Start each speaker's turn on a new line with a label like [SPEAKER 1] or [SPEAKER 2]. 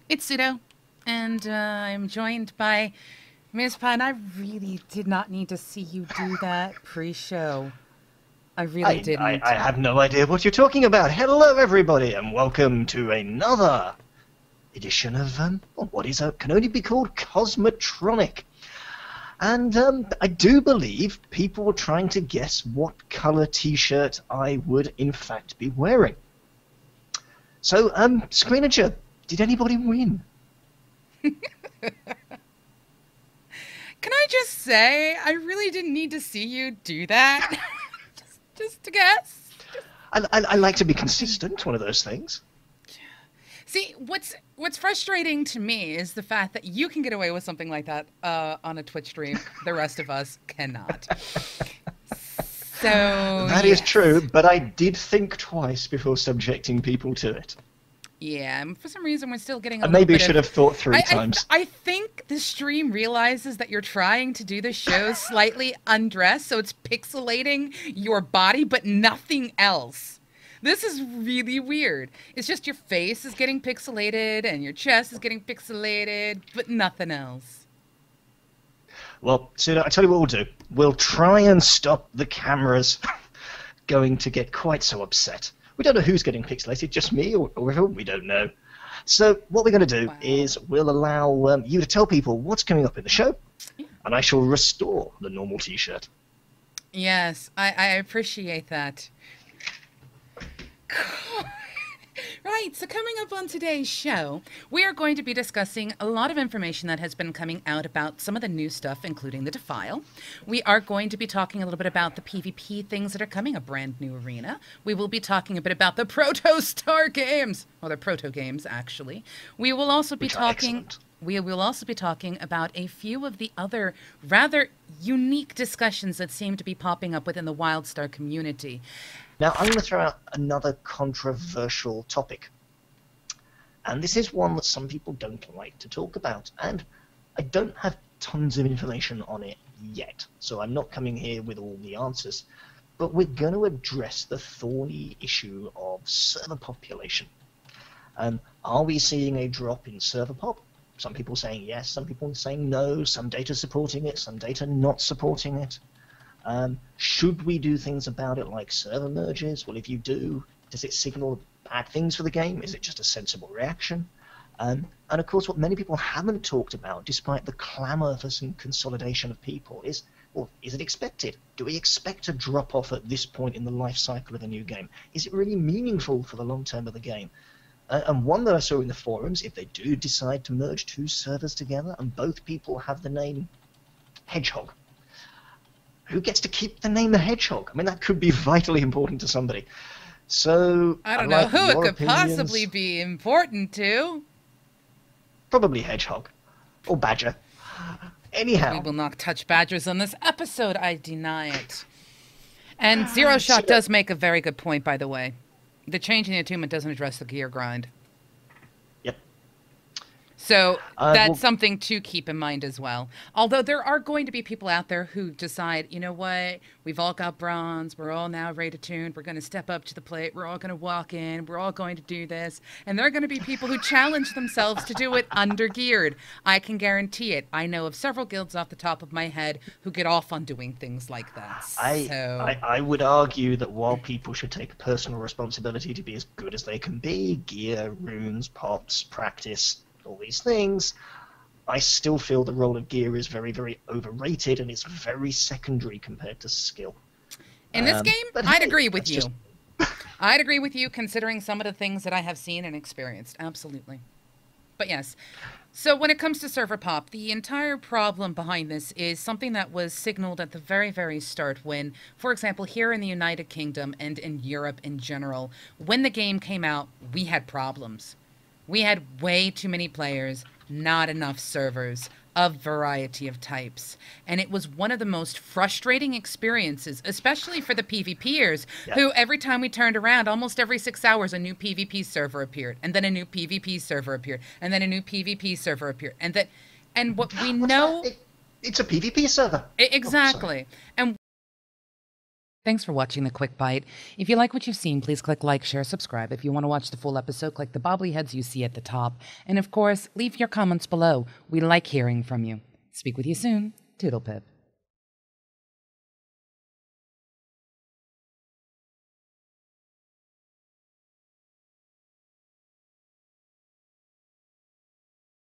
[SPEAKER 1] It's Pseudo, and I'm joined by Mizpah, and I really did not need to see you do that pre-show. I really
[SPEAKER 2] I
[SPEAKER 1] didn't.
[SPEAKER 2] have no idea what you're talking about. Hello, everybody, and welcome to another edition of can only be called Cosmotronic. And I do believe people were trying to guess what colour T-shirt I would in fact be wearing. So, Screenager, did anybody win?
[SPEAKER 1] Can I just say, I really didn't need to see you do that. just to guess.
[SPEAKER 2] I like to be consistent, one of those things.
[SPEAKER 1] See, what's frustrating to me is the fact that you can get away with something like that on a Twitch stream. The rest of us cannot. So
[SPEAKER 2] That is true, but I did think twice before subjecting people to it.
[SPEAKER 1] Yeah, and for some reason we're still getting a
[SPEAKER 2] And
[SPEAKER 1] little
[SPEAKER 2] maybe
[SPEAKER 1] bit
[SPEAKER 2] should have thought three times.
[SPEAKER 1] I think the stream realizes that you're trying to do the show slightly undressed, so it's pixelating your body, but nothing else. This is really weird. It's just your face is getting pixelated and your chest is getting pixelated, but nothing else.
[SPEAKER 2] Well, so I tell you what we'll do. We'll try and stop the cameras going to get quite so upset. We don't know who's getting pixelated, just me or everyone, we don't know. So what we're going to do is we'll allow you to tell people what's coming up in the show, and I shall restore the normal T-shirt.
[SPEAKER 1] Yes, I appreciate that. Right, so coming up on today's show, we are going to be discussing a lot of information that has been coming out about some of the new stuff, including the Defile. We are going to be talking a little bit about the PvP things that are coming, a brand new arena. We will be talking a bit about the Proto-Star games, well, they're proto games, actually. We will also be talking... We will also be talking about a few of the other rather unique discussions that seem to be popping up within the WildStar community.
[SPEAKER 2] Now, I'm going to throw out another controversial topic. And this is one that some people don't like to talk about. And I don't have tons of information on it yet, so I'm not coming here with all the answers. But we're going to address the thorny issue of server population. Are we seeing a drop in server pop? Some people saying yes, some people saying no, some data supporting it, some data not supporting it. Should we do things about it like server merges? Well, if you do, does it signal bad things for the game? Is it just a sensible reaction? And of course, what many people haven't talked about, despite the clamour for some consolidation of people, is, well, is it expected? Do we expect a drop-off at this point in the life cycle of a new game? Is it really meaningful for the long term of the game? And one that I saw in the forums, if they do decide to merge two servers together and both people have the name Hedgehog, who gets to keep the name the Hedgehog? I mean, that could be vitally important to somebody. So
[SPEAKER 1] I don't know who it could possibly be important to.
[SPEAKER 2] Probably Hedgehog. Or Badger. Anyhow.
[SPEAKER 1] We will not touch badgers on this episode, I deny it. And Zero Shot does make a very good point, by the way. The change in the attunement doesn't address the gear grind.
[SPEAKER 2] Yep.
[SPEAKER 1] So that's something to keep in mind as well. Although there are going to be people out there who decide, you know what, we've all got bronze, we're all now rated tuned, we're going to step up to the plate, we're all going to walk in, we're all going to do this. And there are going to be people who challenge themselves to do it under geared. I can guarantee it. I know of several guilds off the top of my head who get off on doing things like that.
[SPEAKER 2] I would argue that while people should take personal responsibility to be as good as they can be, gear, runes, pops, practice, all these things, I still feel the role of gear is very, very overrated and it's very secondary compared to skill.
[SPEAKER 1] In this game, I'd agree with you. I'd agree with you considering some of the things that I have seen and experienced. Absolutely. But yes. So when it comes to server pop, the entire problem behind this is something that was signaled at the very, very start when, for example, here in the United Kingdom and in Europe in general, when the game came out, we had problems. We had way too many players, not enough servers, of variety of types. And it was one of the most frustrating experiences, especially for the PvPers, who every time we turned around, almost every 6 hours, a new PvP server appeared, and then a new PvP server appeared, and then a new PvP server appeared. And what we know...
[SPEAKER 2] It's a PvP server.
[SPEAKER 1] Exactly. And Thanks for watching the Quick Bite. If you like what you've seen, please click like, share, subscribe. If you want to watch the full episode, click the bobbly heads you see at the top. And of course, leave your comments below. We like hearing from you. Speak with you soon. Toodle pip.